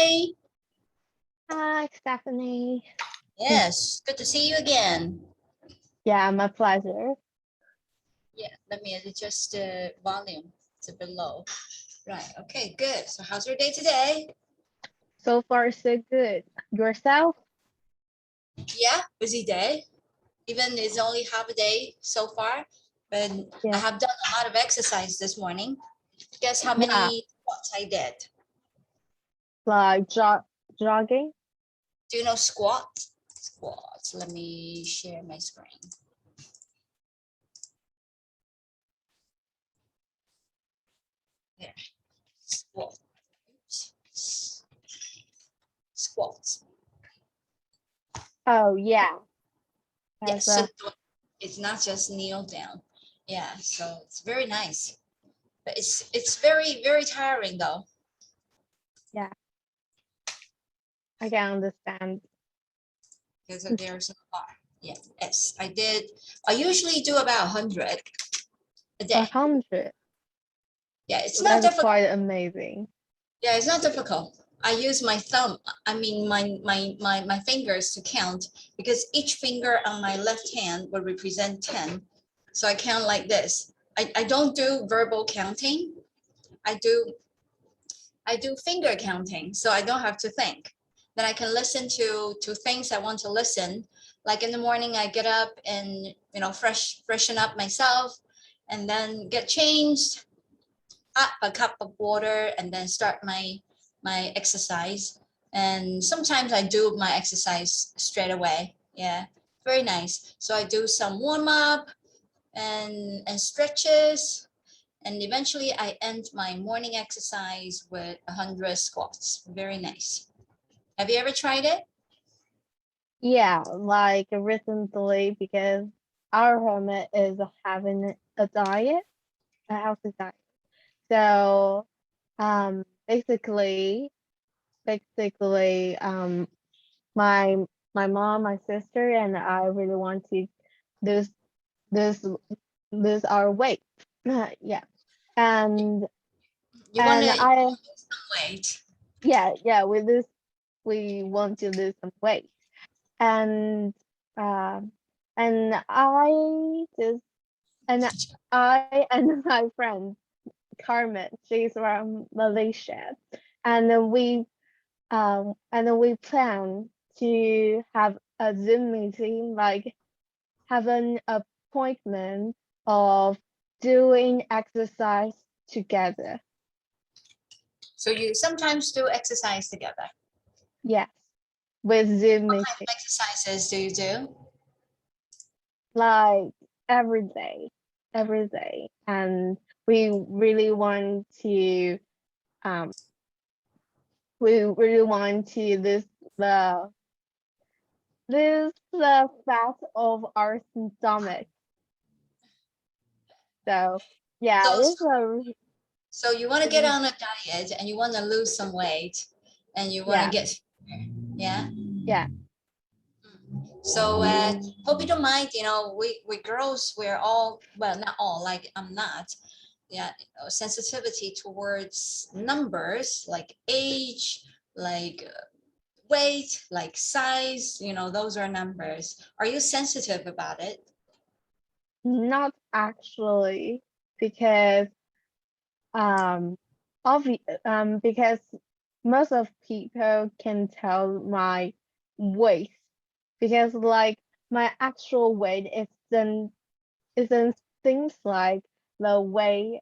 Hi. Hi, Stephanie. Yes, good to see you again. Yeah, my pleasure. Yeah, let me adjust the volume. It's a bit low. Right, okay, good. So how's your day today? So far, so good. Yourself? Yeah, busy day. Even it's only half a day so far, but I Yeah. have done a lot of exercise this morning. Guess how Yeah, many squats I did? like jogging. Do you know squat? Squats. Let me share my screen. There. Squat. Oops. Squats. Oh, yeah. Yes, As so a it's not just kneel down. Yeah, so it's very nice. But it's very tiring though. yeah, I can understand. Because there's a lot. Yeah, yes, I did. I usually do about 100 a day. 100. Yeah, it's not That's difficult. quite amazing. Yeah, it's not difficult. I use my thumb, I mean my fingers to count because each finger on my left hand will represent 10. So I count like this. I don't do verbal counting. I do I do finger counting, so I don't have to think. Then I can listen to things I want to listen. Like in the morning, I get up and freshen up myself, and then get changed, up a cup of water, and then start my exercise. And sometimes I do my exercise straight away. Yeah, very nice. So I do some warm up and stretches, and eventually I end my morning exercise with 100 squats. Very nice. Have you ever tried it? Yeah, like recently, because our hermit is having a diet, a healthy diet. So, basically, basically, my my mom, my sister, and I really want to lose this lose our weight. Yeah. And You want to lose I some weight. yeah, with this we want to lose some weight. And um and just and I and my friend Carmen, she's from Malaysia. And then we plan to have a Zoom meeting, like have an appointment of doing exercise together. So you sometimes do exercise together. Yes, with Zoom What kind meeting, of exercises do you do? like every day, every day. And we really want to, um, we really want to the lose the fat of our stomach. So yeah, So it's a so you want to get on a diet and you want to lose some weight and you want to yeah, get fitter. Yeah. yeah. So hope you don't mind. We girls, we're all, well, not all, like I'm not. Yeah, sensitivity towards numbers like age, like weight, like size. Those are numbers. Are you sensitive about it? Not actually, because um because most of people can tell my weight, because like my actual weight isn't things like the way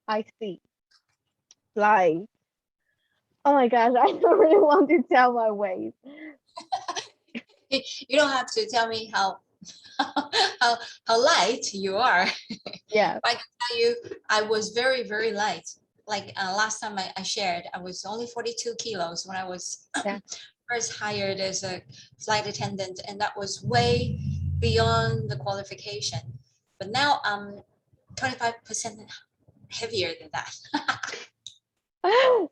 I see. Like, oh my gosh, I don't really want to tell my weight. You don't have to tell me how how light you are. Yeah, I can tell you, I was very light. Like last time I shared, I was only 42 kilos when I was yeah. first hired as a flight attendant, and that was way beyond the qualification. But now I'm 25% heavier than that.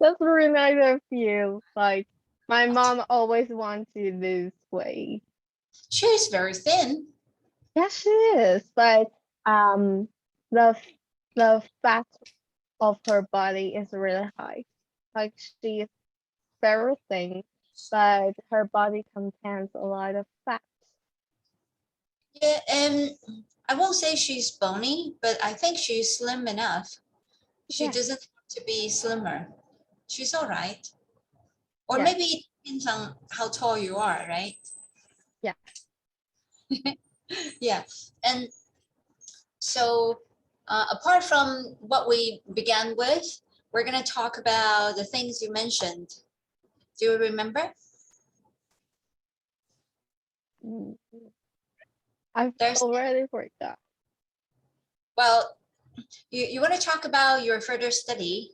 That's really nice of you. Like, my mom always wants to lose weight. She's very thin. Yeah, she is, but um, the the fat of her body is really high. Like, she very thin, but her body contains a lot of fat. Yeah, and I won't say she's bony, but I think she's slim enough. She Yeah, doesn't have to be slimmer. She's all right. Or yeah, maybe it depends on how tall you are, right? yeah. Yeah. And so apart from what we began with, we're going to talk about the things you mentioned. Do you remember? Mm, I've There's, already forgot. well, you want to talk about your further study,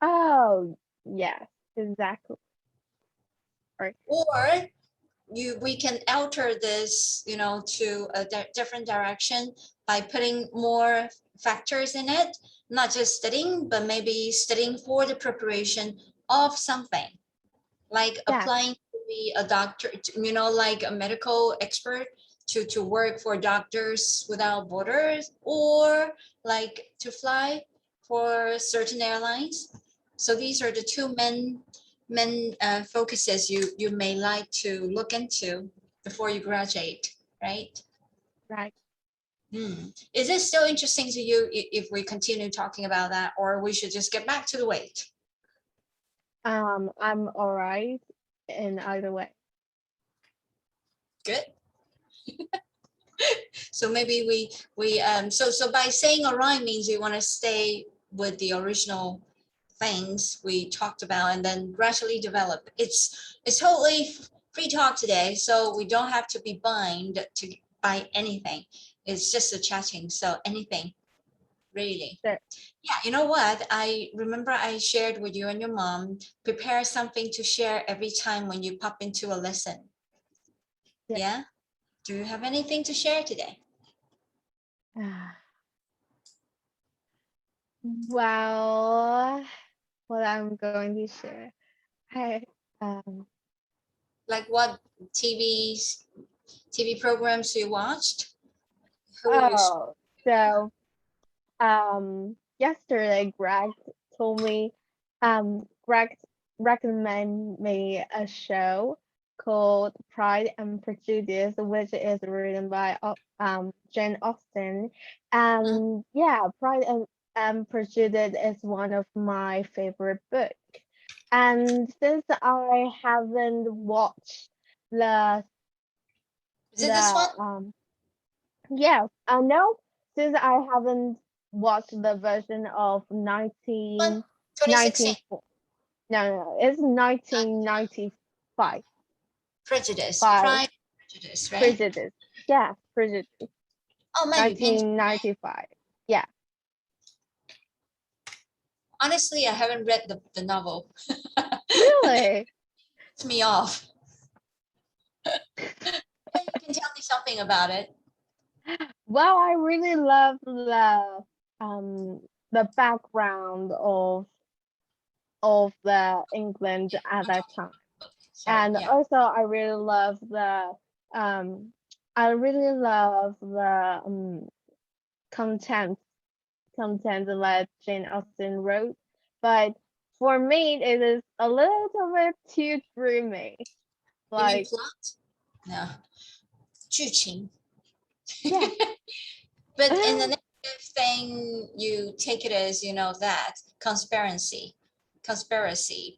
Oh, yes, exactly. Right. or we can alter this, to a different direction by putting more factors in it, not just studying, but maybe studying for the preparation of something, like Yeah, applying to be a doctor, like a medical expert to work for Doctors Without Borders, or like to fly for certain airlines. So these are the two main focuses you may like to look into before you graduate, right? right. Is it still interesting to you if we continue talking about that, or we should just get back to the weight? I'm all right in either way. Good. So maybe so by saying all right means we want to stay with the original things we talked about and then gradually develop. It's totally free talk today, so we don't have to be bind to buy anything. It's just a chatting, so anything really. Sure. Yeah, you know what? I remember I shared with you and your mom, prepare something to share every time when you pop into a lesson. Yeah. Yeah? Do you have anything to share today? Well, what I'm going to share. I um Like what TV programs you watched? Who you oh so yesterday Greg recommend me a show called Pride and Prejudice, which is written by Jane Austen. Mhm. And yeah, Pride and Prejudice is one of my favorite books. And since I haven't watched the Is it this one? yeah, no, since I haven't watched the version of One 19 2016 no, it's 1995 Prejudice, by Pride Prejudice, right? Prejudice. Yeah, Prejudice, Oh, maybe been 1995. Yeah. honestly, I haven't read the novel. Really? It's me off. Yeah, you can tell me something about it. Well, I really love the background of the England at that time. Sorry, And yeah. also um I really love the content content that Jane Austen wrote. But for me it is a little bit too dreamy. You mean Like plot? No, 剧情. yeah. But in the negative thing, you take it as, that conspiracy.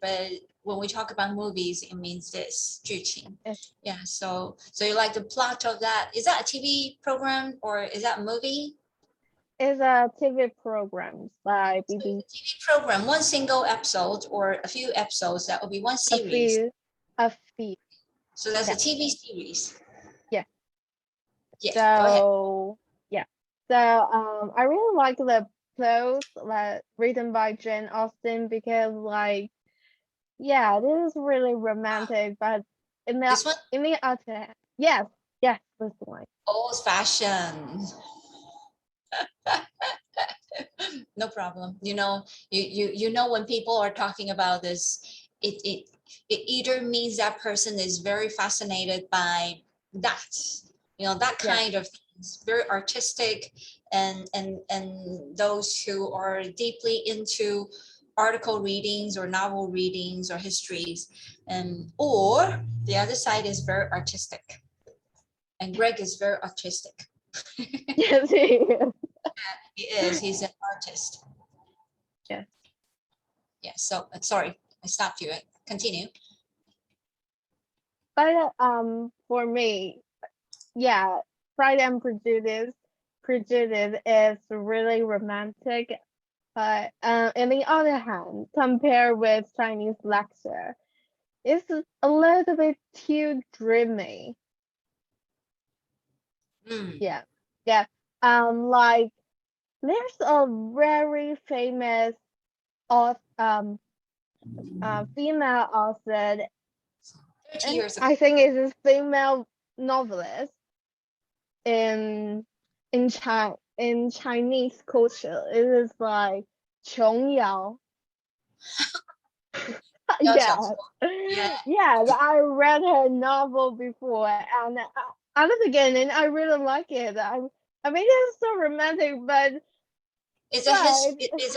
But when we talk about movies, it means this, 剧情. Yeah, so you like the plot of that. Is that a TV program or is that a movie? It's a TV program by So it's BBC. a TV program, one single episode or a few episodes, that would be one A series. few a few. So that's a Yeah. TV series. Yeah. Yeah, go ahead. So yeah. So I really like the clothes that written by Jane Austen because like yeah, this is really romantic, but This one, in the other yes, yes, this one. old fashioned. No problem. You know when people are talking about this, it either means that person is very fascinated by that, that Yes, kind of things, very artistic, and those who are deeply into article readings or novel readings or histories, and or the other side is very artistic. And Greg is very artistic. Yes, he is. He is. He's an artist. Yes. Yeah. So sorry, I stopped you. Continue. But for me, yeah, Pride and Prejudice is really romantic. But on the other hand, compared with Chinese lecture, it's a little bit too dreamy. Mm. Yeah, yeah. Like there's a very famous female author, 30 and years ago. I think it's a female novelist in in Chinese culture. It is like 琼瑶. Yeah, Yeah. yeah. I read her novel before, and at the beginning, I really like it. I mean, it's so romantic, but It's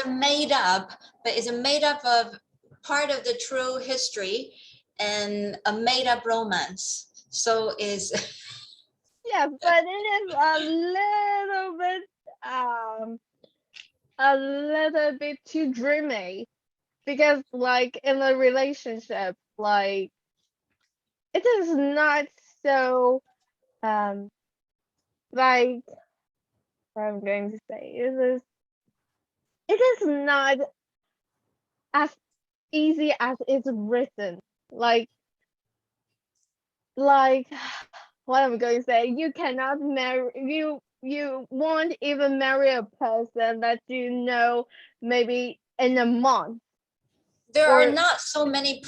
a made up, but it's a made up of part of the true history and a made up romance. So is yeah, but it is a little bit too dreamy because, like, in a relationship, like, it is not so like what I'm going to say it is not as easy as it's written. Like what I'm going to say, you cannot marry you won't even marry a person that you know maybe in a month. there are Or not so many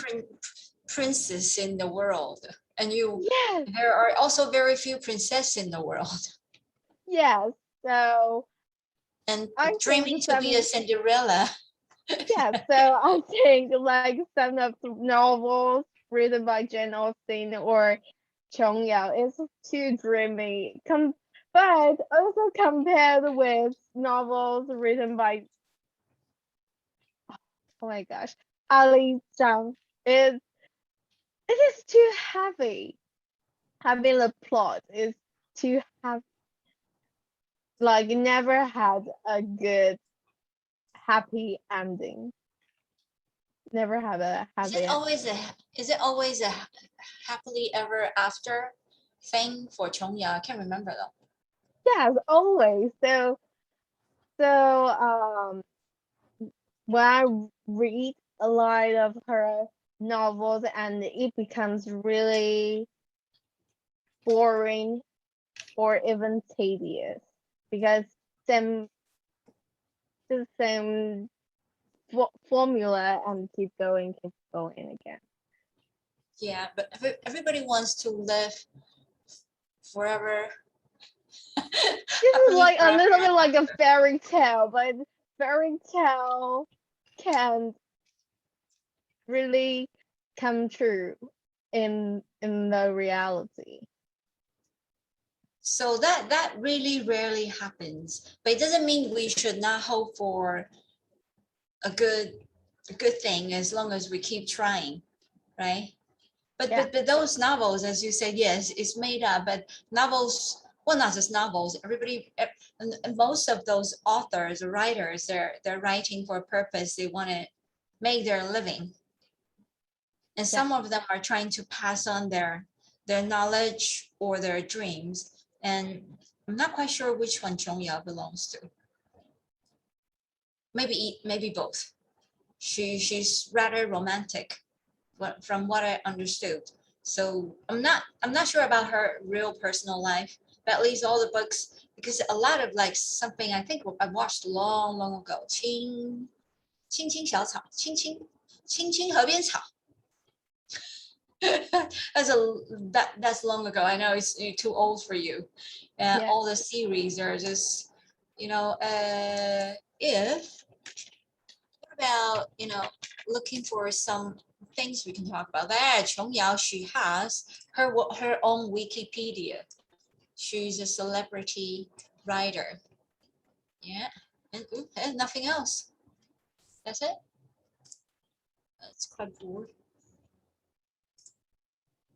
princes in the world, and yes, there are also very few princesses in the world. yes. So And I dreaming think to be a Cinderella. yeah, so I think like some of the novels written by Jane Austen or Chong Yao is too dreamy. But also compared with novels written by, oh my gosh, Ali Zhang, it is too heavy. Having the plot is too heavy. Like never had a good happy ending. Never had a Is happy it ending. always a happily ever after thing for Chongya? I can't remember though. Yes, always. So when I read a lot of her novels and it becomes really boring or even tedious because same the same formula and keep going again. Yeah, but everybody wants to live forever. This is Happily like a forever. little bit like a fairy tale, but fairy tale can really come true in the reality. So that really rarely happens. But it doesn't mean we should not hope for a good thing as long as we keep trying, right? But Yeah. but those novels, as you said, yes, it's made up. But novels, well, not just novels. Everybody, and most of those authors, writers, they're writing for a purpose. They want to make their living, and some of them are trying to pass on their knowledge or their dreams. And I'm not quite sure which one Chongya belongs to. Maybe both. She's rather romantic, from what I understood. So I'm not sure about her real personal life, but at least all the books, because a lot of like something I think I watched long ago. 青青小草，青青河边草。That's long ago. I know it's too old for you. Yeah. All the series are just, if what about looking for some things we can talk about. There, Chong Yao, she has her own Wikipedia. She's a celebrity writer. Yeah, and nothing else. That's it. It's quite bored.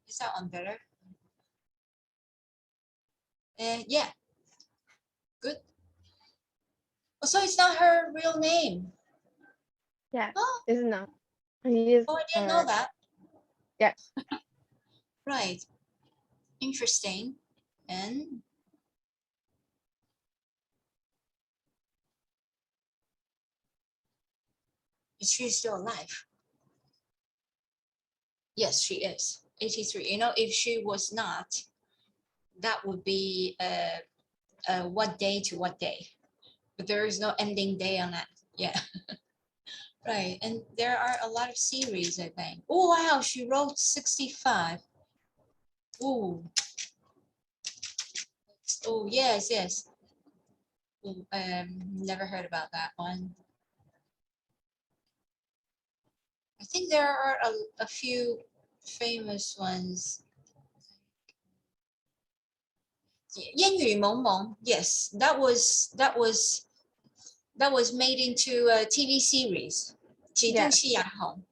Is that one better? Yeah, good. Oh, so it's not her real name. Yeah, Oh, it's not. He is oh, I didn't know her. that. Yeah. Right. Interesting. And is she still alive? Yes, she is. 83. You know, if she was not, that would be what day to what day. But there is no ending day on that. Yeah. Right. And there are a lot of series, I think. Oh, wow. She wrote 65. Oh, oh, yes, yes. Ooh, never heard about that one. I think there are a few famous ones. 烟雨蒙蒙, yes, that was made into a TV series. 启动夕阳红.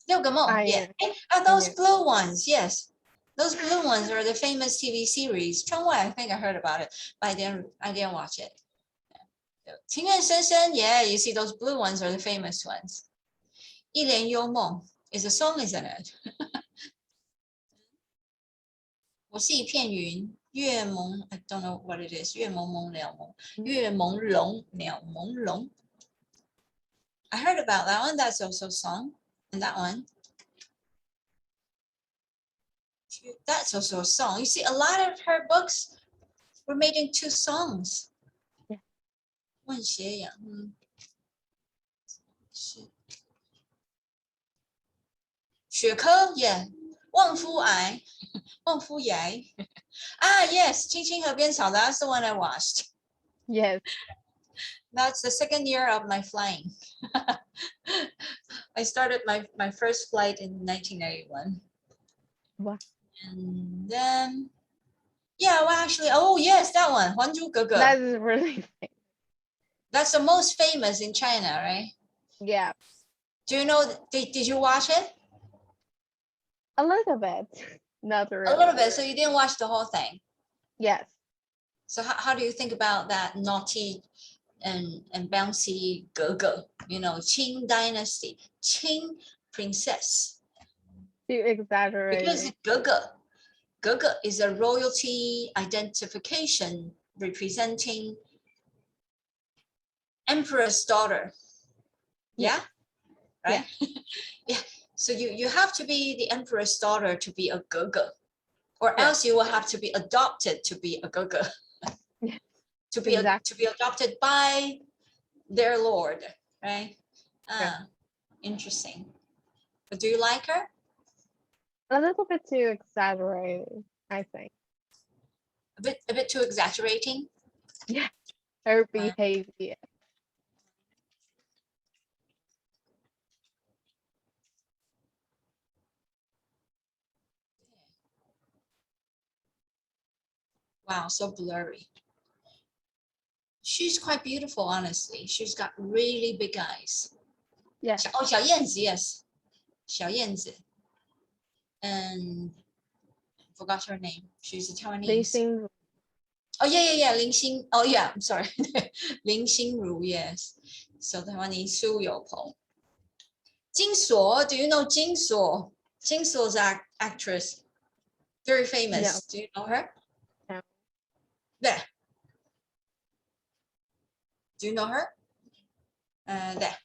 六个梦, yeah. I Are I those knew. blue ones? Yes. Those blue ones are the famous TV series. 窗外, I think I heard about it, but I didn't watch it. 情愿深深, yeah, you see those blue ones are the famous ones. 一帘幽梦 is a song, isn't it? 我是一片云，月朦 I don't know what it is. 月朦胧鸟朦胧. I heard about that one. That's also a song. And that one. That's also a song. You see, a lot of her books were made into songs. Yeah. 问斜阳,是雪珂, yeah. 望夫崖, 望夫崖. Ah, yes, 青青河边草, that's the one I watched. Yes. That's the second year of my flying. I started my first flight in 1991. Wow. And then, yeah, well, actually, oh, yes, that one, 还珠格格. That is really That's the most famous in China, right? yeah. Do you know, did you watch it? A little bit. Not really. A little bit, so you didn't watch the whole thing. Yes. So how do you think about that naughty and bouncy Ge-Ge? You know, Qing dynasty, Qing princess. You Because exaggerated. Ge-Ge is a royalty identification representing emperor's daughter. Yeah, right. Yeah. So you have to be the emperor's daughter to be a Ge-Ge, or Yeah. else you will have to be adopted to be a Ge-Ge. Yeah. To be adopted by their lord, right? Yeah. Interesting. But do you like her? A little bit too exaggerated, I think. A bit too exaggerating. Yeah. Her behavior. Wow, so blurry. She's quite beautiful, honestly. She's got really big eyes. Yeah. 小燕子, yes. 小燕子. And forgot her name. She's a They Taiwanese. seem Oh, yeah. 林心. Oh, yeah, I'm sorry. 林心如, yes. So Taiwanese. 苏有朋. 金锁, do you know 金锁? 金锁's actress. Very famous. no. Do you know her? No. There. Do you know her? There.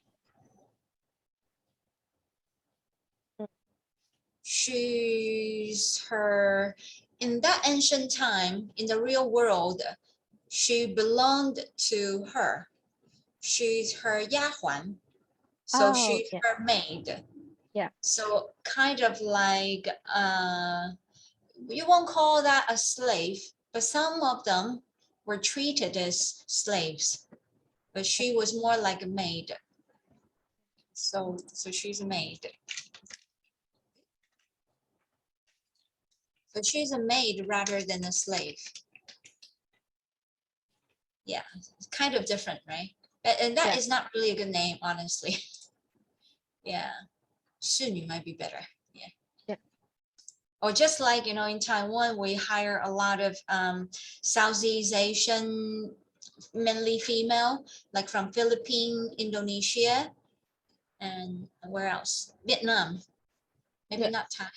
She's her, in that ancient time, in the real world, she belonged to her. She's her 丫鬟. So Oh, she's yeah. her maid. Yeah. So kind of like, you won't call that a slave, but some of them were treated as slaves. But she was more like a maid. So she's a maid. So she's a maid rather than a slave. Yeah, it's kind of different, right? And that Yeah. is not really a good name, honestly. Yeah. Sunyu might be better. Yeah. Yeah. Or just like, in Taiwan, we hire a lot of Southeast Asian, mainly female, like from Philippines, Indonesia, and where else? Vietnam. Maybe Yeah. not Thai.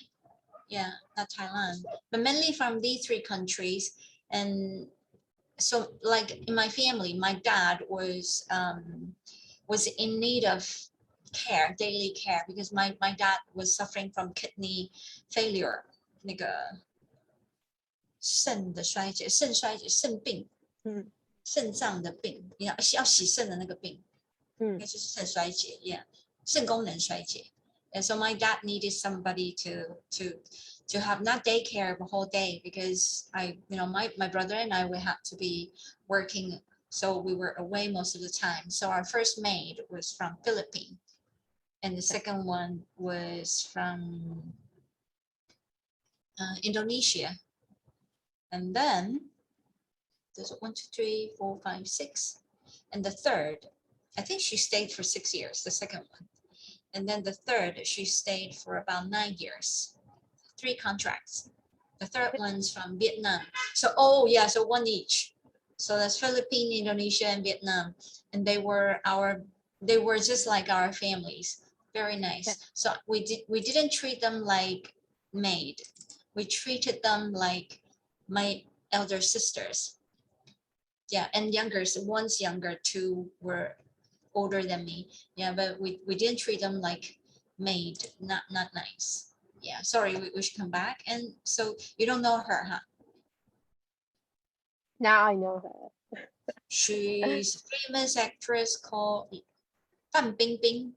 Yeah, not Thailand, but mainly from these three countries. And so like in my family, my dad was in need of care, daily care, because my dad was suffering from kidney failure, 那个肾的衰竭，肾衰竭，肾病，肾脏的病，要洗肾的那个病，应该就是肾衰竭 ，yeah， 肾功能衰竭。And so my dad needed somebody to have not daycare the whole day, because my brother and I, we had to be working, so we were away most of the time. So our first maid was from Philippines, and the second one was from Indonesia. And then there's 1, 2, 3, 4, 5, 6, and the third, I think she stayed for 6 years, the second one. And then the third, she stayed for about 9 years, 3 contracts. The third one's from Vietnam. So, so one each. So that's Philippines, Indonesia, and Vietnam. And they were just like our families. Very nice. Yeah. So we didn't treat them like maid. We treated them like my elder sisters. Yeah, and younger. So one's younger, 2 were older than me. Yeah, but we didn't treat them like maid. Not nice. Yeah, sorry, we should come back. And so you don't know her, huh? Now I know her. She's a famous actress called Fan Bingbing.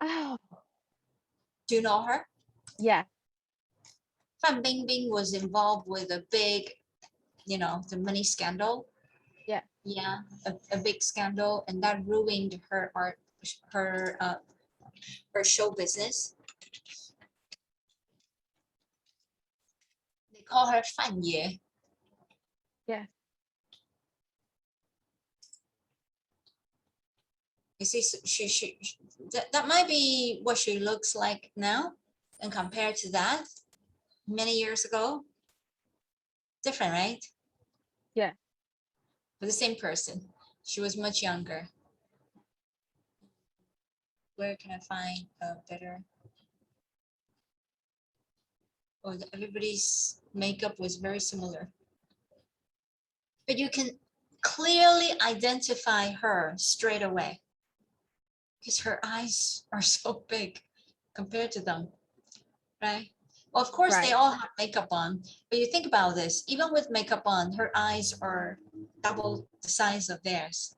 Oh, Do you know her? yeah. Fan Bingbing was involved with a big, the money scandal. Yeah. Yeah, a big scandal, and that ruined her art, her show business. They call her Fan Ye. Yeah. You see, that might be what she looks like now, and compared to that, many years ago, different, right? Yeah. But the same person. She was much younger. Where can I find a better? Oh, everybody's makeup was very similar. But you can clearly identify her straight away, because her eyes are so big compared to them, right? Well, of course, they Right. all have makeup on, but you think about this, even with makeup on, her eyes are double the size of theirs,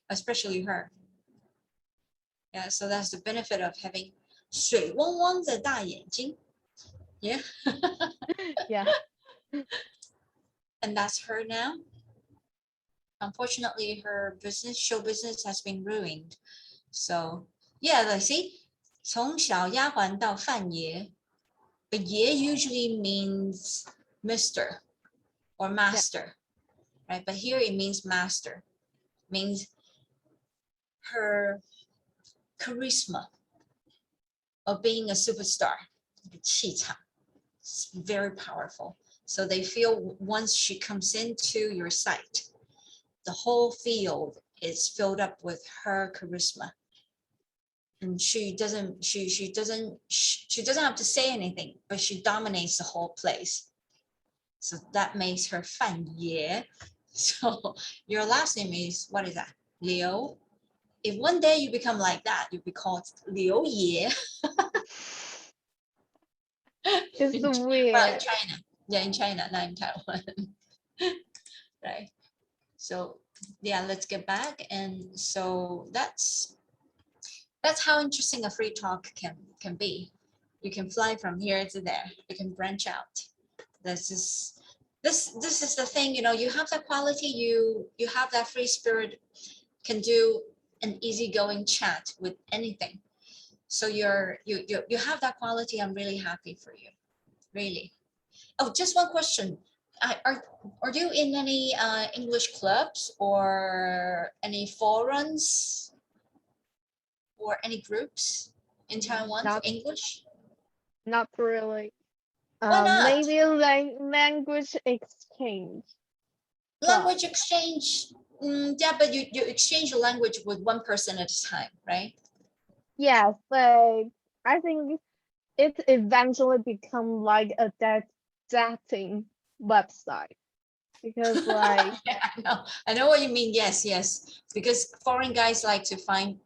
especially her. Yeah, so that's the benefit of having 水汪汪的大眼睛. Yeah. Yeah. And that's her now. Unfortunately, her show business has been ruined. So yeah, let's see. 从小丫鬟到范爷, but 爷 usually means Mr. or master, right? But here it means master, means her charisma of being a superstar. 气场, it's very powerful. So they feel once she comes into your sight, the whole field is filled up with her charisma. And she doesn't have to say anything, but she dominates the whole place. So that makes her Fan Ye. So your last name is, what is that? Liu. If one day you become like that, you'll be called Liu Ye. It's Well, weird. in China. Yeah, in China, not in Taiwan. Right. So yeah, let's get back. And so that's how interesting a free talk can be. You can fly from here to there. You can branch out. This is the thing, you have that quality, you have that free spirit, can do an easygoing chat with anything. So you have that quality. I'm really happy for you, really. Oh, just one question. Are you in any English clubs or any forums or any groups? in Taiwan for Not English? not really. Why not? Maybe language exchange. Language exchange. Yeah, but you exchange your language with one person at a time, right? Yes, but I think it eventually become like a dating website because like Yeah, I know what you mean. Yes, yes. Because foreign guys like to find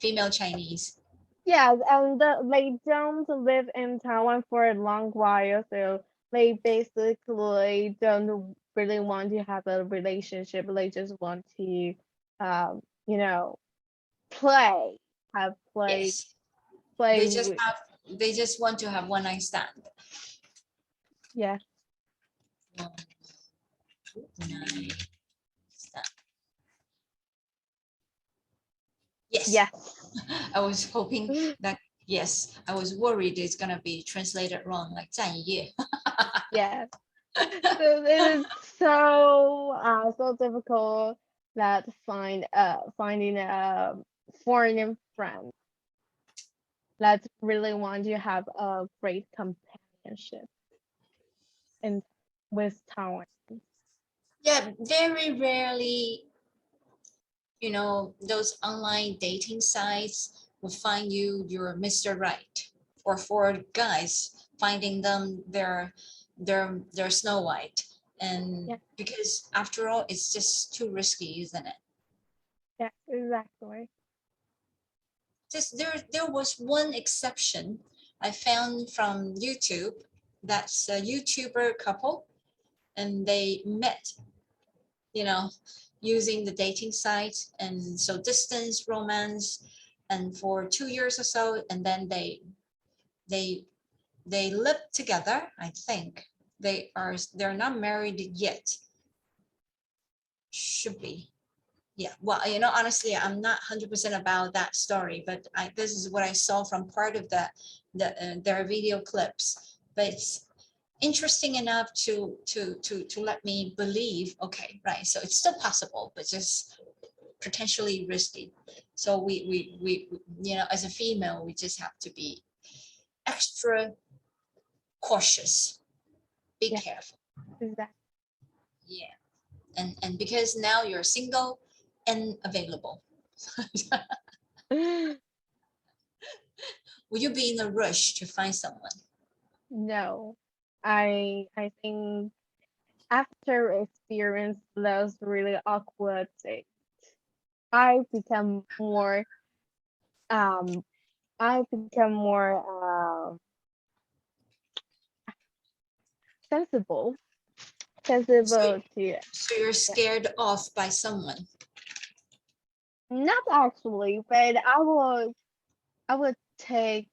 female Chinese. yes, and they don't live in Taiwan for a long while, so they basically don't really want to have a relationship. They just want to, you know, play, have Yes. play They just with, have they just want to have one night stand. yeah, One night stand. Yes. yes. I was hoping that yes, I was worried it's gonna be translated wrong, like 站一夜. Yeah. So it is so difficult that finding a foreign friend that really want to have a great companionship in with Taiwan. Yeah, very rarely, those online dating sites will find you your Mr. Right. Or for guys, finding them their Snow White. And Yeah, because after all, it's just too risky, isn't it? yeah, exactly. Just there was one exception I found from YouTube. That's a YouTuber couple, and they met, you know, using the dating site, and so distance romance, and for 2 years or so, and then they they live together. I think they're not married yet. Should be. Yeah, well, honestly, I'm not 100% about that story, but this is what I saw from part of their video clips. But it's interesting enough to let me believe, okay, right, so it's still possible, but just potentially risky. So we as a female, we just have to be extra cautious, be Yeah, careful. exactly. Yeah, and because now you're single and available. Will you be in a rush to find someone? No, I think after experience those really awkward dates, I become more um I become more sensible So, sensible to so you're yeah, scared off by someone. not actually, but I would take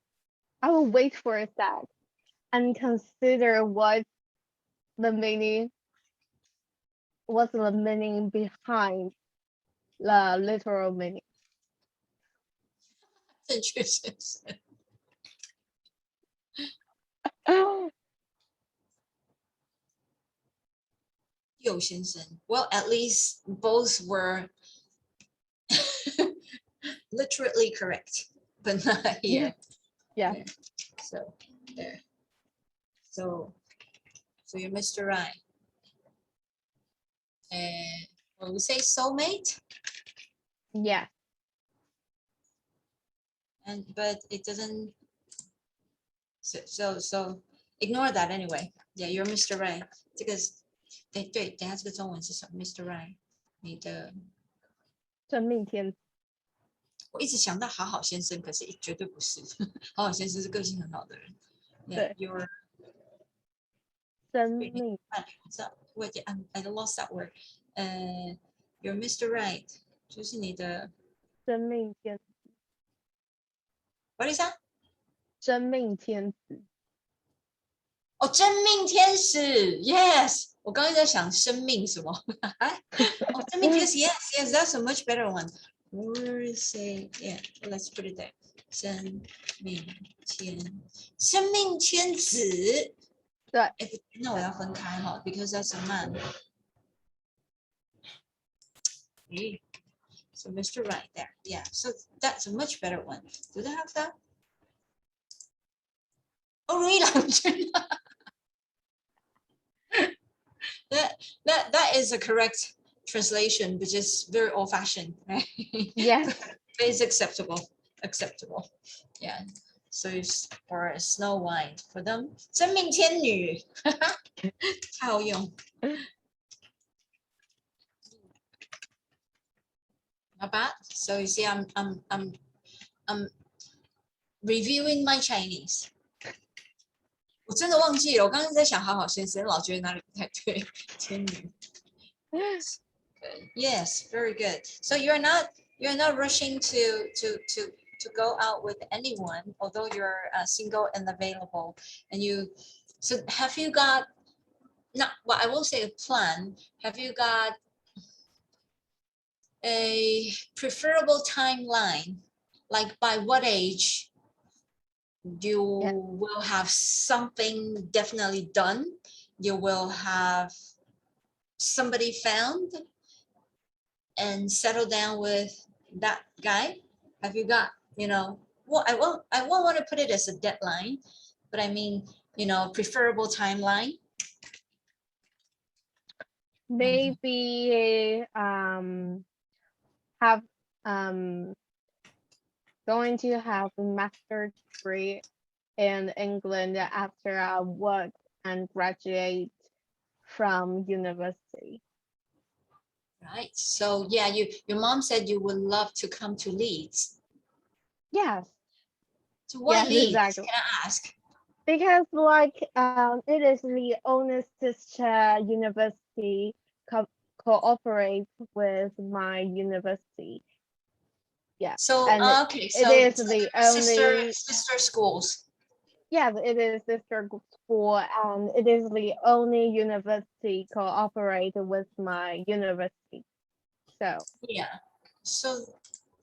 I will wait for a sec and consider the meaning what's the meaning behind the literal meaning. 正确先生，右先生. Well, at least both were literally correct, but not Yeah, here. yeah, Yeah. So there. So so you're Mr. Right. And when we say soulmate, yeah. but it doesn't. So ignore that anyway. Yeah, you're Mr. Right. 对，等下这个中文是什么 Mr. Right？你的真命天子，我一直想到好好先生，可是绝对不是。好好先生是个性很好的人。Yeah, 对，your 真对你命伴侣，我已经 I lost that word。your Mr. Right 就是你的，真命天我的意思啊，真命天子，哦，真命天使，Yes。我刚刚在想生命什么？哎，哦，真命天使，Yes, that's a much better one. Or say, yeah, let's put it there. 生命天子。对，哎，那我要分开哈，because that's a man. So Mr. Right there, yeah. So that's a much better one. Do they have that? Oh, really? That is a correct translation, which is very old fashioned, right? Yes. It's acceptable. Yeah. So it's for Snow White for them. 真命天女太好用。Not bad. So you see, I'm reviewing my Chinese. 我真的忘记了，我刚刚在想好好先生，老觉得哪里不太对。天女。Yes, very good. So you're not rushing to go out with anyone, although you're single and available. And so have you got not? Well, I won't say a plan. Have you got a preferable timeline? Like by what age you will have something definitely done? You will have somebody found and settle down with that guy? Have you got, well, I won't want to put it as a deadline, but I mean, preferable timeline. Maybe have going to have a master's degree in England after I work and graduate from university. Right. So yeah, your mom said you would love to come to Leeds. Yes. So why Yes, Leeds? exactly. Can I ask? Because it is the only sister university cooperate with my university. Yeah. So And okay, it so is the only sister schools. yeah, it is sister school and it is the only university cooperate with my university. So Yeah. So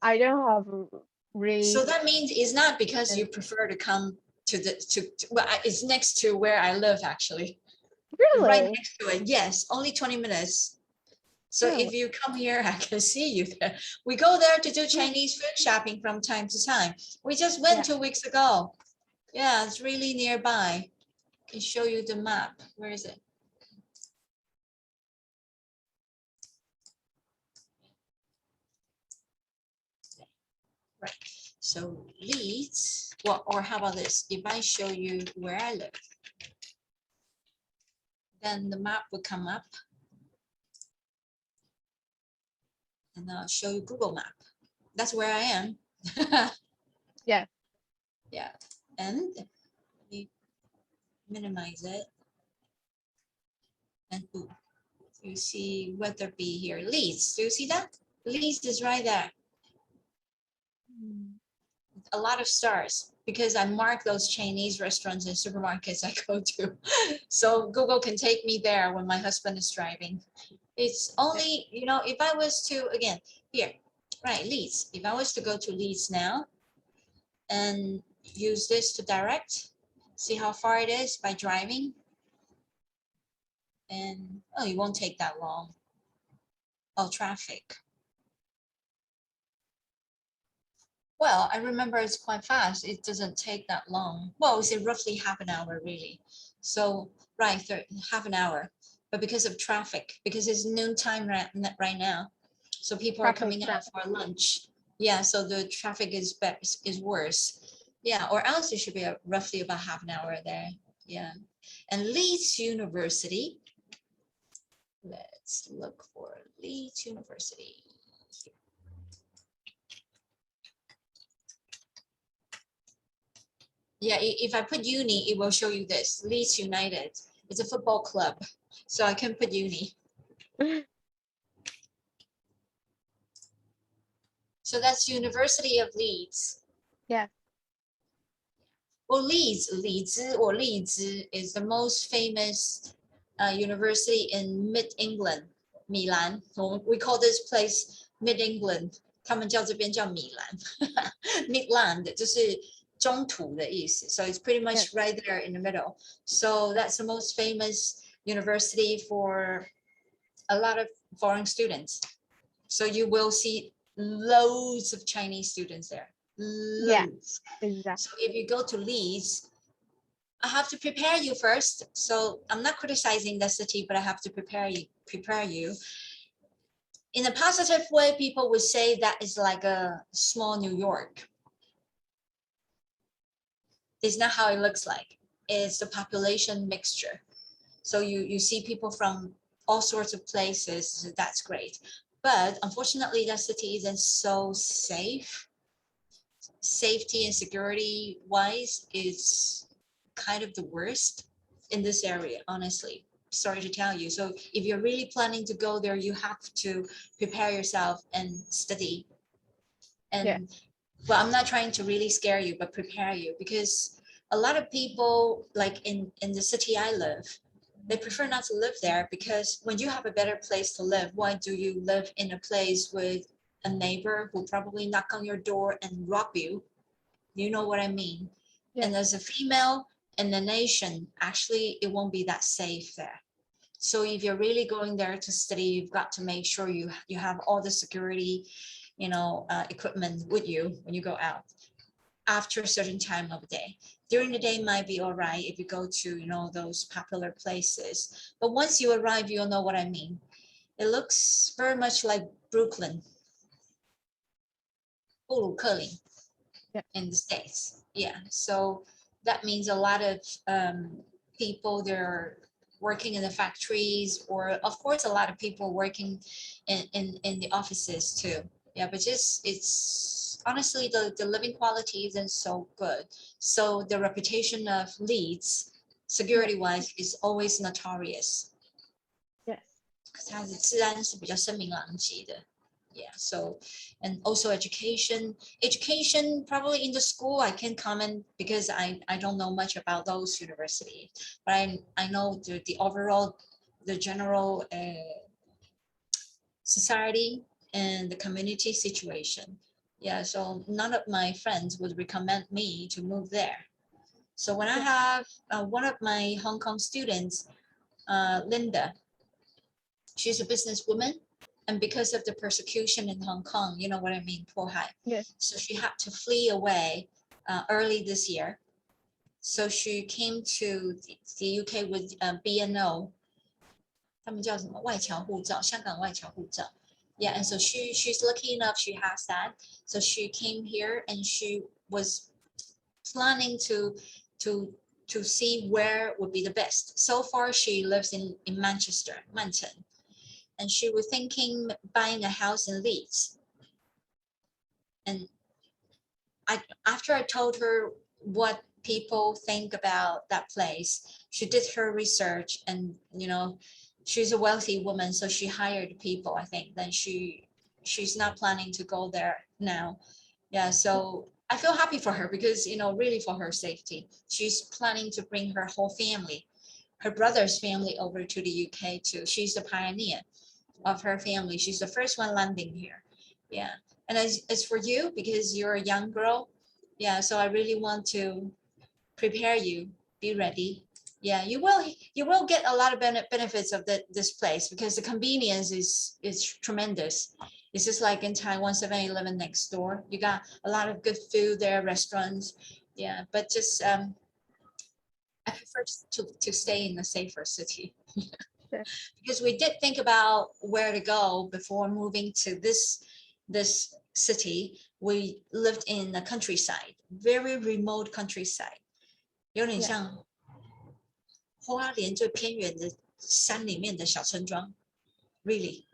I don't have really that means it's not because you prefer to come well, it's next to where I live actually. Right really. next to it. Yes, only 20 minutes. So Really? if you come here, I can see you there. We go there to do Chinese food shopping from time to time. We just went 2 weeks ago. Yeah, it's really nearby. I can show you the map. Where is it? Right. So Leeds, well, or how about this? If I show you where I live, then the map would come up. And I'll show you Google Map. That's where I am. Yeah. Yeah. And we minimize it. And ooh, you see Weatherby here. Leeds. Do you see that? Leeds is right there. A lot of stars because I mark those Chinese restaurants and supermarkets I go to. So Google can take me there when my husband is driving. It's only, if I was to, again, here, right, Leeds. If I was to go to Leeds now and use this to direct, see how far it is by driving. And, oh, it won't take that long. Oh, traffic. Well, I remember it's quite fast. It doesn't take that long. Well, it's roughly half an hour, really. So, right, half an hour. But because of traffic, because it's noontime right now, so people are coming out for lunch. Yeah, so the traffic is worse. Yeah, or else it should be roughly about half an hour there. Yeah, and Leeds University. Let's look for Leeds University. Yeah, if I put uni, it will show you this. Leeds United. It's a football club. So I can put uni. So that's University of Leeds. Yeah. Well, Leeds is the most famous university in mid-England, Milan. We call this place mid-England. 他们叫这边叫米兰 Midland 就是中途的意思. So it's pretty much right there in the middle. So that's the most famous university for a lot of foreign students. So you will see loads of Chinese students there. Loads. Yeah, exactly. So if you go to Leeds, I have to prepare you first. So I'm not criticizing the city, but I have to prepare you. In a positive way, people would say that is like a small New York. It's not how it looks like. It's the population mixture. So you see people from all sorts of places. So that's great. But unfortunately, that city isn't so safe. Safety and security wise is kind of the worst in this area, honestly. Sorry to tell you. So if you're really planning to go there, you have to prepare yourself and study. Yeah. And well, I'm not trying to really scare you, but prepare you, because a lot of people, like in the city I live, they prefer not to live there, because when you have a better place to live, why do you live in a place with a neighbor who probably knock on your door and rob you? You know what I mean? Yeah. And as a female in the nation, actually, it won't be that safe there. So if you're really going there to study, you've got to make sure you have all the security, equipment with you when you go out after a certain time of day. During the day might be all right if you go to, those popular places. But once you arrive, you'll know what I mean. It looks very much like Brooklyn, 布鲁克林 Yeah. in the States. Yeah. So that means a lot of people, they're working in the factories, or of course a lot of people working in the offices too. Yeah, but just it's honestly the living quality isn't so good. So the reputation of Leeds, security wise, is always notorious. Yes. 它的治安是比较声名狼藉的。Yeah, so and also education probably in the school I can't comment because I don't know much about those universities, but I know the overall, the general society and the community situation. Yeah, so none of my friends would recommend me to move there. So when I have one of my Hong Kong students, Linda, she's a businesswoman, and because of the persecution in Hong Kong, you know what I mean, Pohai. Yes. So she had to flee away early this year. So she came to the UK with BNO. 他们叫什么外侨护照，香港外侨护照. Yeah, and so she's lucky enough she has that. So she came here and she was planning to see where would be the best. So far she lives in Manchester, Manton. And she was thinking buying a house in Leeds. And after I told her what people think about that place, she did her research, and she's a wealthy woman, so she hired people, I think. Then she's not planning to go there now. Yeah, so I feel happy for her because, really for her safety. She's planning to bring her whole family, her brother's family, over to the UK too. She's a pioneer of her family. She's the first one landing here. Yeah. And as for you, because you're a young girl, yeah, so I really want to prepare you. Be ready. Yeah, you will get a lot of benefits of this place, because the convenience is tremendous. It's just like in Taiwan, 7-Eleven next door. You got a lot of good food there, restaurants. Yeah, but just I prefer to stay in a safer city. Yes. Because we did think about where to go before moving to this city. We lived in the countryside, very remote countryside. 有点 Yeah. 像花莲最偏远的山里面的小村庄 really.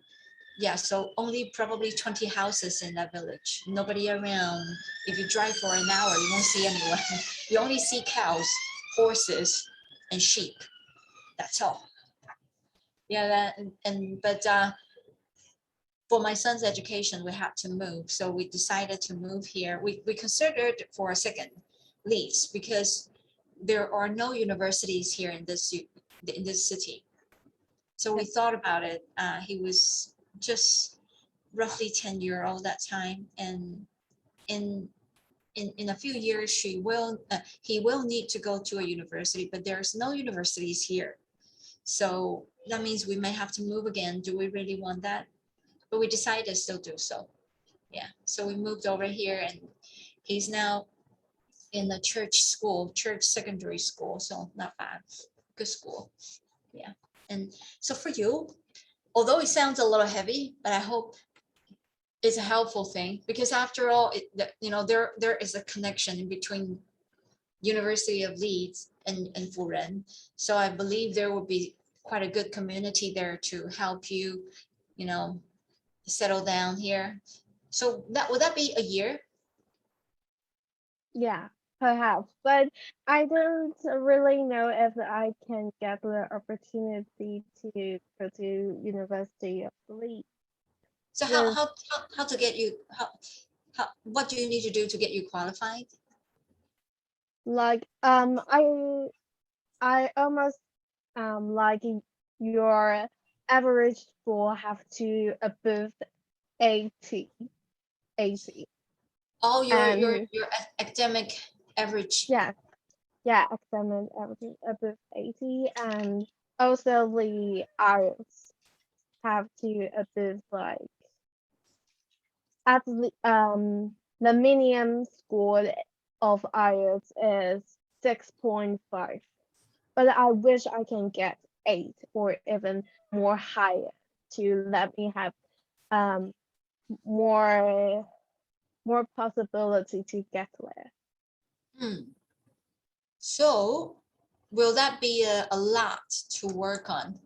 Yeah, so only probably 20 houses in that village, nobody around. If you drive for an hour, you won't see anyone. You only see cows, horses, and sheep. That's all. Yeah, but for my son's education, we had to move. So we decided to move here. We considered for a second Leeds, because there are no universities here in this city. So we thought about it. He was just roughly 10-year-old that time, and in a few years he will need to go to a university, but there's no universities here. So that means we may have to move again. Do we really want that? But we decided to still do so. Yeah, so we moved over here, and he's now in a church school, church secondary school, so not bad, good school. Yeah, and so for you, although it sounds a little heavy, but I hope it's a helpful thing, because after all, there is a connection in between University of Leeds and Furen. So I believe there will be quite a good community there to help you, settle down here. So would that be a year? Yeah, perhaps, but I don't really know if I can get the opportunity to go to University of Leeds. So Because how to get you, what do you need to do to get you qualified? like I almost like your average score have to above 80, 80. Oh, And your academic average. yeah, yeah, academic average above 80, and also the IELTS have to above like at the minimum score of IELTS is 6.5, but I wish I can get 8 or even more higher to let me have um more possibility to get there. Hmm. So will that be a lot to work on?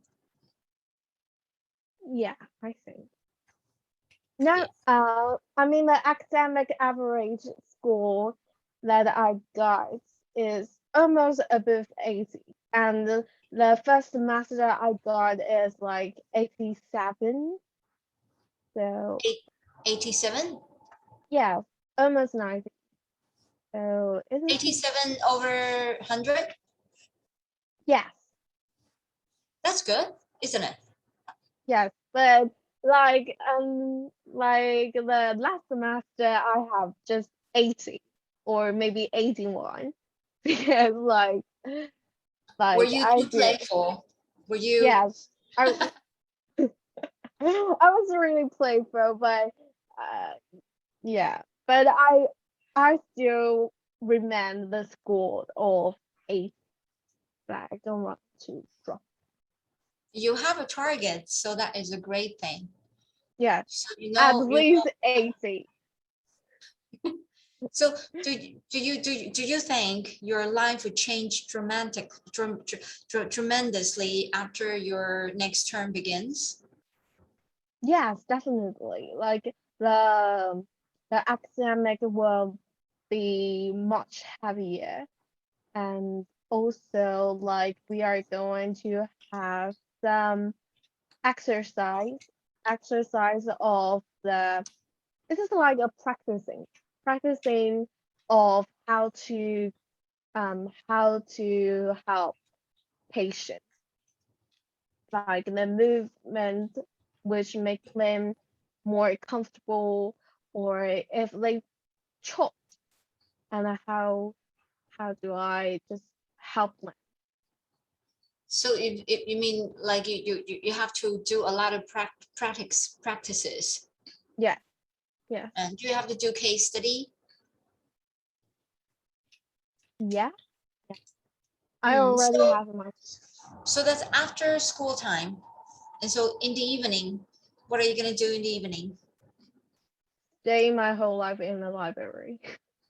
Yeah, I think. No, Yeah. I mean the academic average score that I got is almost above 80, and the first semester I got is like 87. So 87? yeah, almost 90. So it is 87 over 100? yes, That's good, isn't it? yes, but like the last semester I have just 80 or maybe 81 because Were like you I too did. playful? Were you? Yes, I I was really playful, but yeah, but I still remember the score of 8, but I don't want to drop. You have a target, so that is a great thing. Yeah, So at least 80. so do you think your life would change tremendously after your next term begins? Yes, definitely. Like the the academic will be much heavier, and also like we are going to have some exercise of the this is like a practicing of how to help patients, like the movement which make them more comfortable, or if they choked, and how do I just help them. So if you mean like you have to do a lot of practices, Yeah, yeah, and do you have to do case study? yeah, yeah. I Hmm. already have my So that's after school time. And so in the evening, what are you going to do in the evening? day my whole life in the library.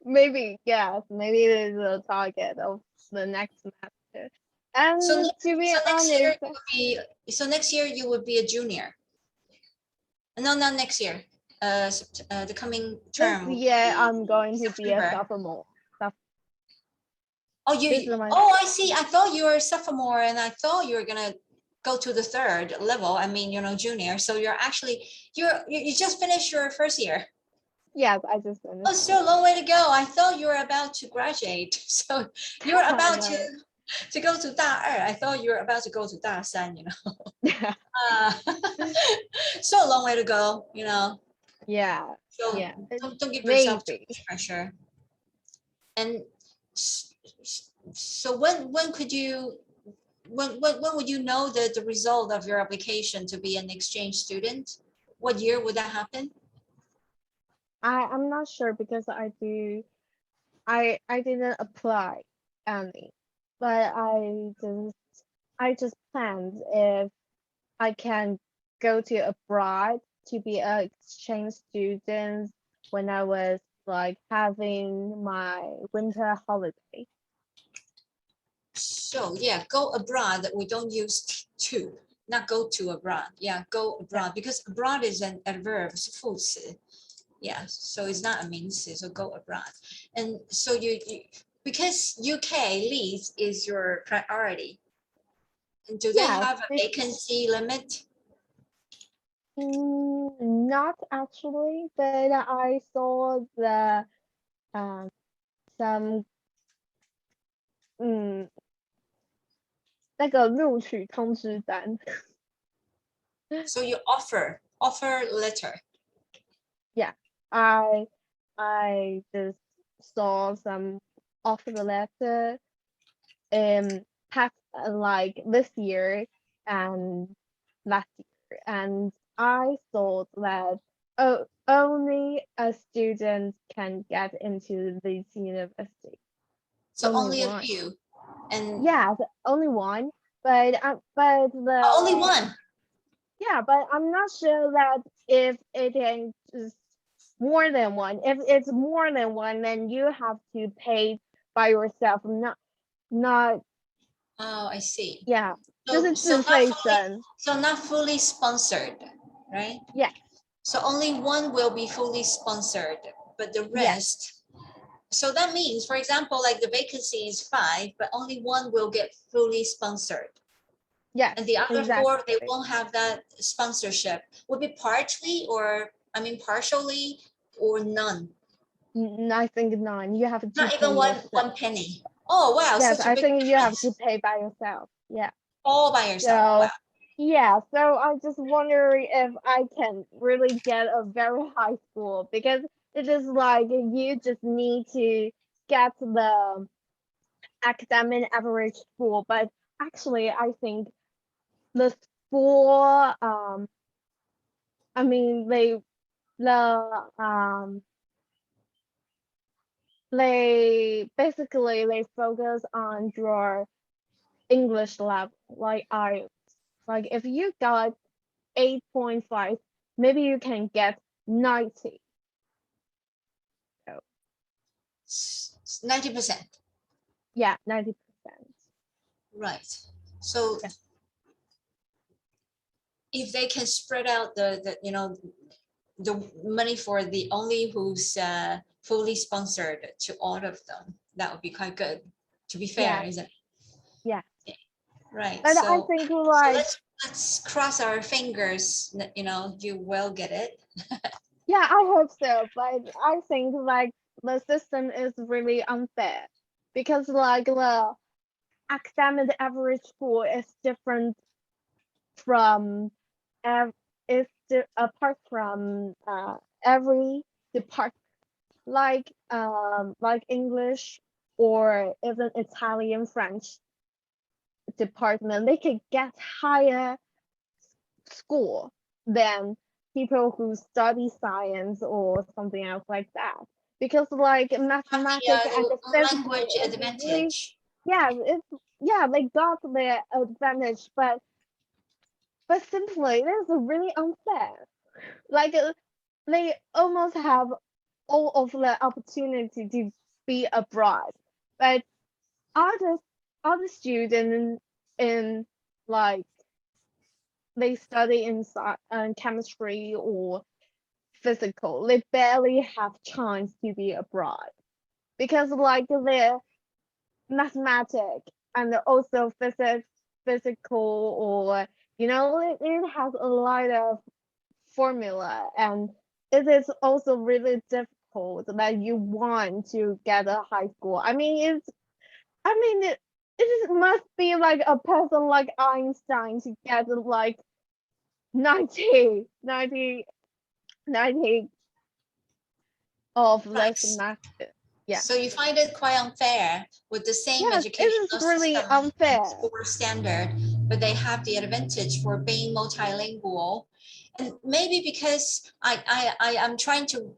Maybe, yes, maybe it is a target of the next semester. So And to be so next year honest, you would be next year you would be a junior. No, not next year. The coming this term would year be I'm going to be a September. sophomore. Soph- Oh, This is my oh, I see. I thought you were a sophomore, and I thought you were gonna go to the third level. I mean, junior. So you're actually you just finished your first year. yes, I just Oh, finished. still a long way to go. I thought you were about to graduate. So you're about No. to go to 大二. I thought you were about to go to 大三, Uh, so a long way to go. Yeah, So yeah, don't give yourself too maybe. much pressure. And so when could you when would you know the result of your application to be an exchange student? What year would that happen? I'm not sure because I didn't apply any, but I just planned if I can go to abroad to be an exchange student when I was like having my winter holiday. So yeah, go abroad. We don't use to, not go to abroad. Yeah, go abroad because abroad is an adverb, 是副词. Yeah, so it's not a 名词, so go abroad. And so you because UK leads is your priority. And do they Yeah, have a vacancy limit? Not actually, but I saw the some 那个录取通知单。So you offer letter. Yeah, I just saw some offer letter past like this year and last year, and I thought that only a student can get into this university. So only a one. few. And Yeah, only one. But the only one. Yeah, but I'm not sure that if it is more than one. If it's more than one, then you have to pay by yourself. Not. Oh, I see. Yeah. So, 就是 so 自费 not fully, 生. so not fully sponsored, right? Yeah. So only one will be fully sponsored, but the rest. So that means, for example, like the vacancy is 5, but only one will get fully sponsored. Yeah. And the other exactly. 4, they won't have that sponsorship. Would be partially or none. I think none. You have to Not pay even yourself. one penny. Oh wow! Yes, Such a I big think you have difference. to pay by yourself. Yeah. All by yourself. So Wow. yeah, so I just wonder if I can really get a very high school, because it is like you just need to get the academic average score. But actually, I think the score, I mean, they basically they focus on your English level, like IELTS. Like if you got 8.5, maybe you can get 90. 90%. Yeah, 90%. Right. So Yeah. if they can spread out the money for the only who's fully sponsored to all of them, that would be quite good. To be fair, Yeah. isn't it? Yeah. Right. But I So, think so like let's cross our fingers. You will get it. yeah, I hope so. But I think like the system is really unfair, because like the academic average score is different from apart from every department, like English or even Italian, French department, they can get higher score than people who study science or something else like that, because like mathematics and physics Language is really, advantage. they got their advantage, but simply it is really unfair. Like they almost have all of the opportunity to be abroad, but other students in like they study in chemistry or physical, they barely have chance to be abroad, because like their mathematics and also physical, or it has a lot of formula, and it is also really difficult that you want to get a high score. It must be like a person like Einstein to get like 90 of Right. this math. Yeah. So you find it quite unfair with the same Yes, it educational is really system unfair. and score standard, but they have the advantage for being multilingual. And maybe because I am trying to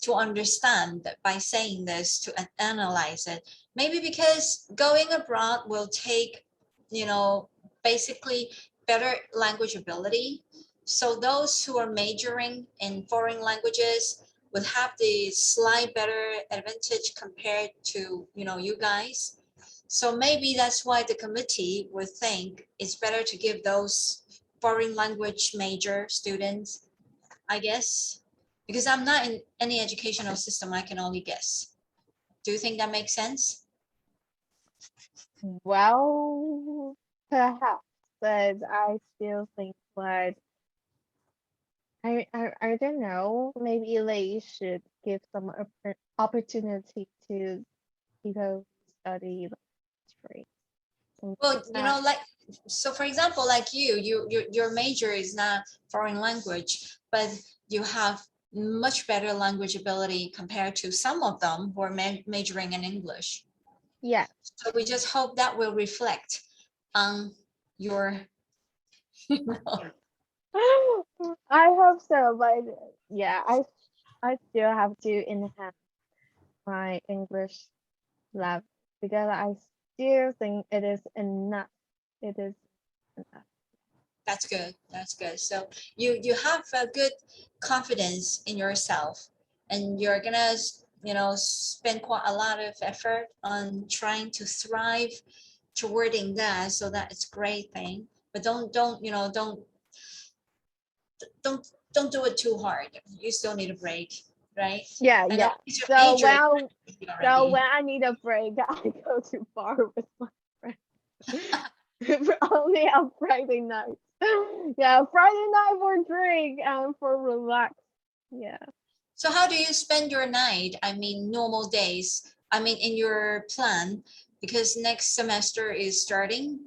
to understand that by saying this, to analyze it. Maybe because going abroad will take, basically better language ability. So those who are majoring in foreign languages would have the slight better advantage compared to, you guys. So maybe that's why the committee would think it's better to give those foreign language major students, I guess, because I'm not in any educational system, I can only guess. Do you think that makes sense? Well, perhaps, but I still think that I don't know. Maybe they should give some opportunity to people who study history. Well, like, so for example, like your major is not foreign language, but you have much better language ability compared to some of them who are majoring in English. Yeah. So we just hope that will reflect on your I hope so, but yeah, I still have to enhance my English level because I still think it is enough. It is enough. That's good. That's good. So you have a good confidence in yourself, and you're gonna spend quite a lot of effort on trying to thrive towarding that. So that it's a great thing. But don't do it too hard. You still need a break, right? Yeah, I know yeah. it's your So major so already. when I need a break, I go to bar with my friends. Only on Friday night. Yeah, Friday night for drink and for relax. Yeah. So how do you spend your night? I mean, normal days. I mean, in your plan, because next semester is starting.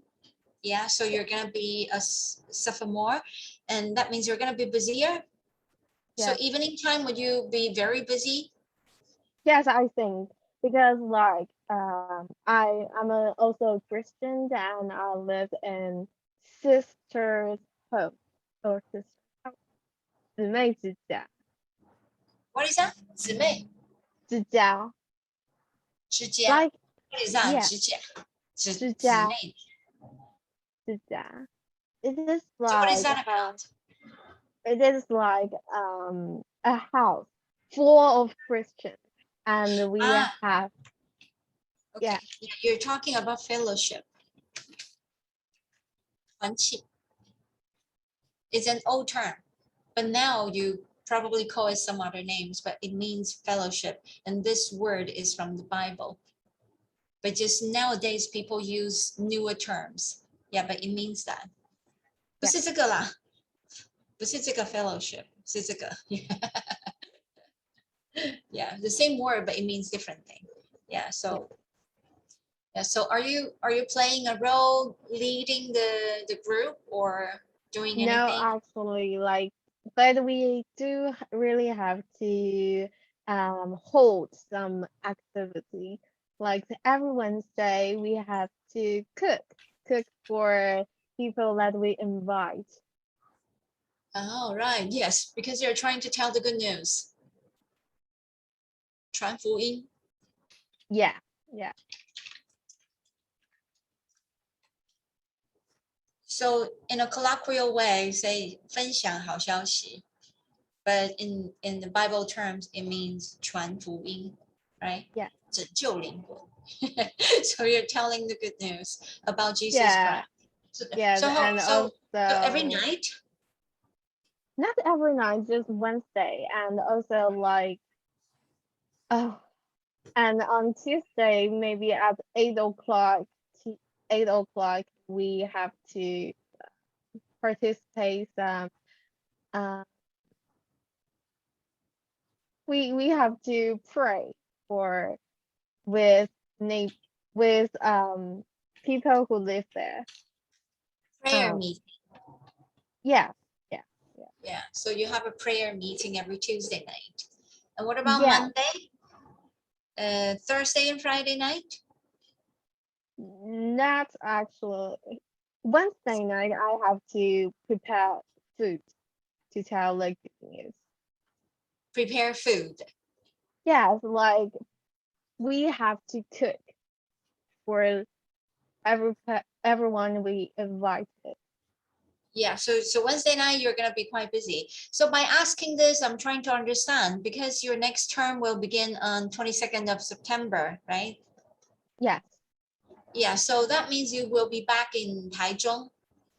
Yeah, so you're gonna be a sophomore, and that means you're gonna be busier. So Yeah. evening time, would you be very busy? Yes, I think because like I'm also Christian and I live in sister's home or sister house. 姊妹之家. What is that? 姊妹之家. 之家 Like What is that? yeah, 指甲姊妹 之家, 之家. It is So what is like that about? it is like a house full of Christians and we Ah, have okay. yeah, Yeah, you're talking about fellowship. 团契 It's an old term, but now you probably call it some other names, but it means fellowship. And this word is from the Bible. But just nowadays people use newer terms. Yeah, but it means that. 不是这个啦，不是这个 fellowship，是这个。Yeah, the same word, but it means different thing. Yeah, so are you playing a role leading the group or doing no, anything? actually, like, but we do really have to hold some activity. Like every Wednesday, we have to cook for people that we invite. Oh, right. Yes, because you're trying to tell the good news. 传福音. Yeah, yeah. So in a colloquial way, say 分享好消息. But in the Bible terms, it means 传福音, right? Yeah. 拯救灵魂. So you're telling the good news about Jesus Yeah, Christ. So, yes, and so every also night? not every night, just Wednesday, and also like oh, and on Tuesday maybe at 8 o'clock, 8 o'clock we have to participate uh we have to pray for with na- with people who live there. Prayer Um meeting. yeah, yeah, yeah. Yeah. So you have a prayer meeting every Tuesday night. And what about Yeah, Monday? Thursday and Friday night? not actually. Wednesday night I have to prepare food to tell like good news. Prepare food. yes, like we have to cook for everyone we invited. Yeah, so Wednesday night you're gonna be quite busy. So by asking this, I'm trying to understand because your next term will begin on 22nd of September, right? Yes, Yeah, so that means you will be back in Taichung,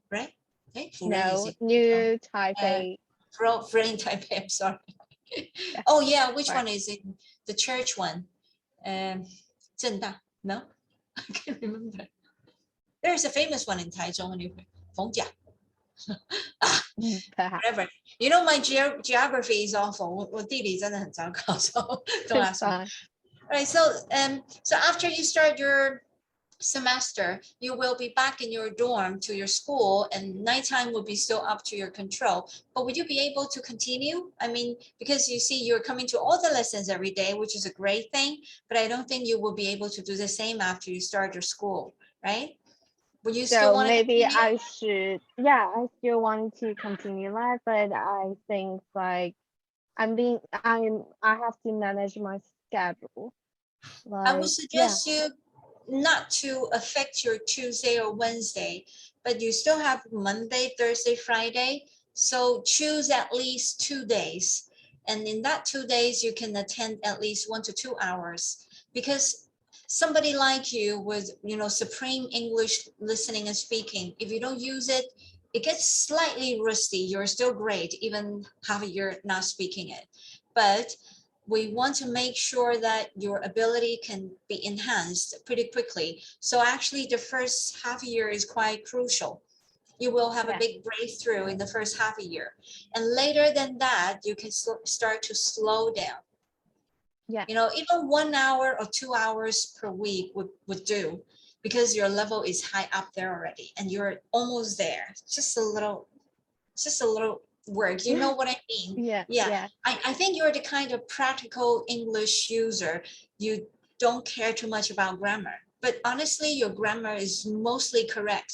right? Okay, no, New Taipei. in Taipei, I'm sorry. Yeah, Oh yeah, which sorry. one is it? The church one? Zhengda? No, I can't remember. There's a famous one in Taichung anyway. Fongjia. Perhaps Whatever. You know, my geography is awful. 我地理真的很糟糕, so don't it's ask me. fine. Right. So after you start your semester, you will be back in your dorm to your school, and nighttime will be still up to your control. But would you be able to continue? I mean, because you see, you're coming to all the lessons every day, which is a great thing. But I don't think you will be able to do the same after you start your school, right? Would you still So want to maybe continue? I should, yeah, I still want to continue that, but I think like I have to manage my schedule. I would Like, yeah, suggest you not to affect your Tuesday or Wednesday, but you still have Monday, Thursday, Friday. So choose at least 2 days. And in that 2 days, you can attend at least 1 to 2 hours because somebody like you with, supreme English listening and speaking, if you don't use it, it gets slightly rusty. You're still great, even half a year not speaking it. But we want to make sure that your ability can be enhanced pretty quickly. So actually the first half a year is quite crucial. You will have a yeah, big breakthrough in the first half a year. And later than that, you can start to slow down. yeah, Even 1 hour or 2 hours per week would do because your level is high up there already and you're almost there. Just a little work. You know what I mean? yeah, Yeah. yeah, I think you're the kind of practical English user. You don't care too much about grammar. But honestly, your grammar is mostly correct.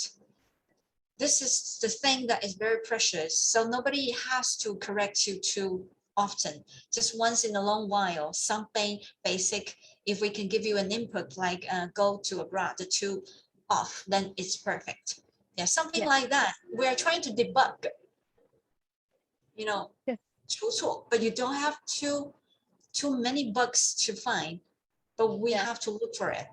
This is the thing that is very precious. So nobody has to correct you too often. Just once in a long while, something basic. If we can give you an input like go to abroad, the two off, then it's perfect. Yeah, something yeah, like that. We're trying to debug, you know, yeah, 出错, but you don't have too many bugs to find, but we yeah, have to look for it.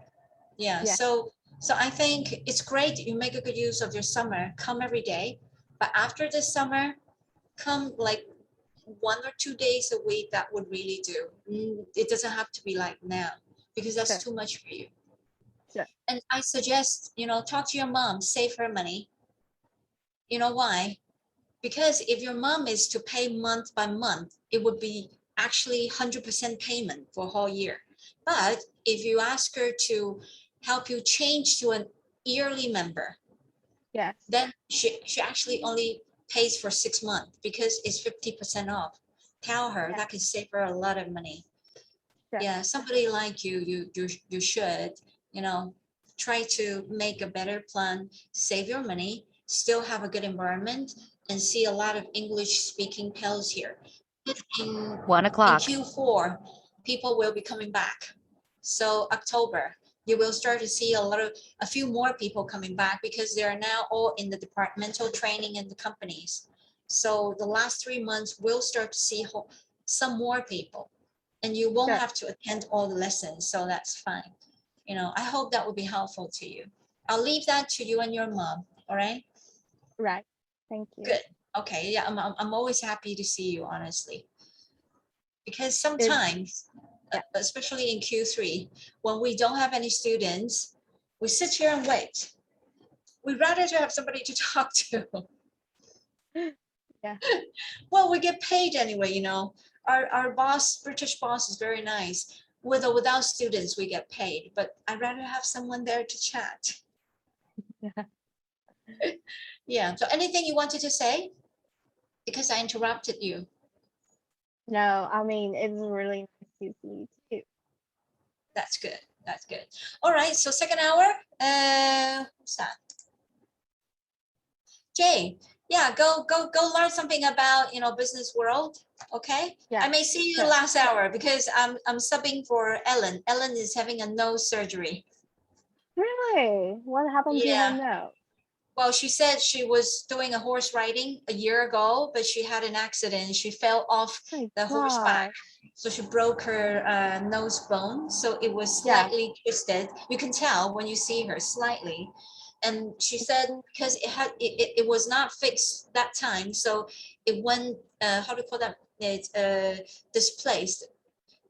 Yeah, yeah, so I think it's great you make a good use of your summer, come every day, but after the summer, come like 1 or 2 days a week, that would really do. It doesn't have to be like now because that's sure, too much for you. sure. And I suggest, talk to your mom, save her money. You know why? Because if your mom is to pay month by month, it would be actually 100% payment for a whole year. But if you ask her to help you change to an yearly member, Yes, then she actually only pays for 6 months because it's 50% off. Tell her yeah, that can save her a lot of money. sure. Yeah, somebody like you should, try to make a better plan, save your money, still have a good environment, and see a lot of English speaking pals here. In, One in o'clock. Q4, people will be coming back. So October, you will start to see a few more people coming back because they are now all in the departmental training in the companies. So the last 3 months, we'll start to see some more people and you won't Sure. have to attend all the lessons. So that's fine. I hope that will be helpful to you. I'll leave that to you and your mom. All right. Right. Thank you. Good. Okay. Yeah. I'm always happy to see you, honestly, because It's sometimes, yeah, especially in Q3, when we don't have any students, we sit here and wait. We'd rather to have somebody to talk to. yeah, Well, we get paid anyway, Our boss, British boss, is very nice. With or without students, we get paid, but I'd rather have someone there to chat. yeah. Yeah. So anything you wanted to say? Because I interrupted you. No, I mean it's really nice to see you too. That's good. That's good. All right. So second hour, what's that? Jay, yeah, go learn something about, business world. Okay. Yeah, I may see you sure. last hour because I'm subbing for Ellen. Ellen is having a nose surgery. Really? What happened to her Yeah. nose? Well, she said she was doing a horse riding a year ago, but she had an accident. She fell off My the horseback. God. So she broke her nose bone. So it was Yeah. slightly twisted. You can tell when you see her slightly. And she said because it was not fixed that time. So it went, how do you call that? It's displaced.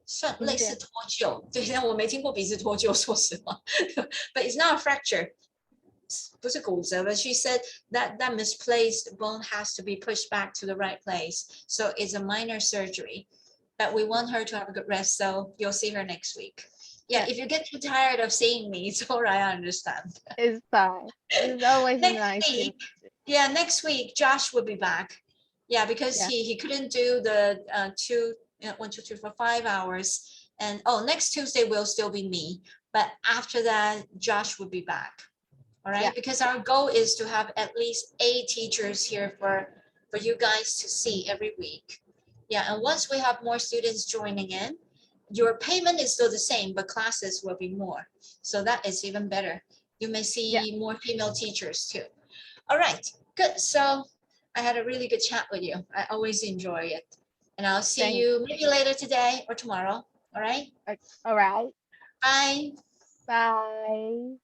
算类似理解。脱臼，对，但我没听过鼻子脱臼，说实话。But it's not a fracture. 不是骨折, but she said that misplaced bone has to be pushed back to the right place. So it's a minor surgery, but we want her to have a good rest. So you'll see her next week. Yeah, Yeah, if you get too tired of seeing me, it's all right. I understand. it's fine. It's always Next nice to week, yeah, next week Josh will be back. Yeah, because yeah. he couldn't do the 1, 2, 3, 4, 5 hours. And next Tuesday will still be me, but after that Josh will be back. All right, Yeah. because our goal is to have at least 8 teachers here for you guys to see every week. Yeah, and once we have more students joining in, your payment is still the same, but classes will be more. So that is even better. You may Yeah. see more female teachers too. All right, good. So I had a really good chat with you. I always enjoy it. And I'll see Thank you maybe later today or tomorrow. All right, you. All right. bye. Bye.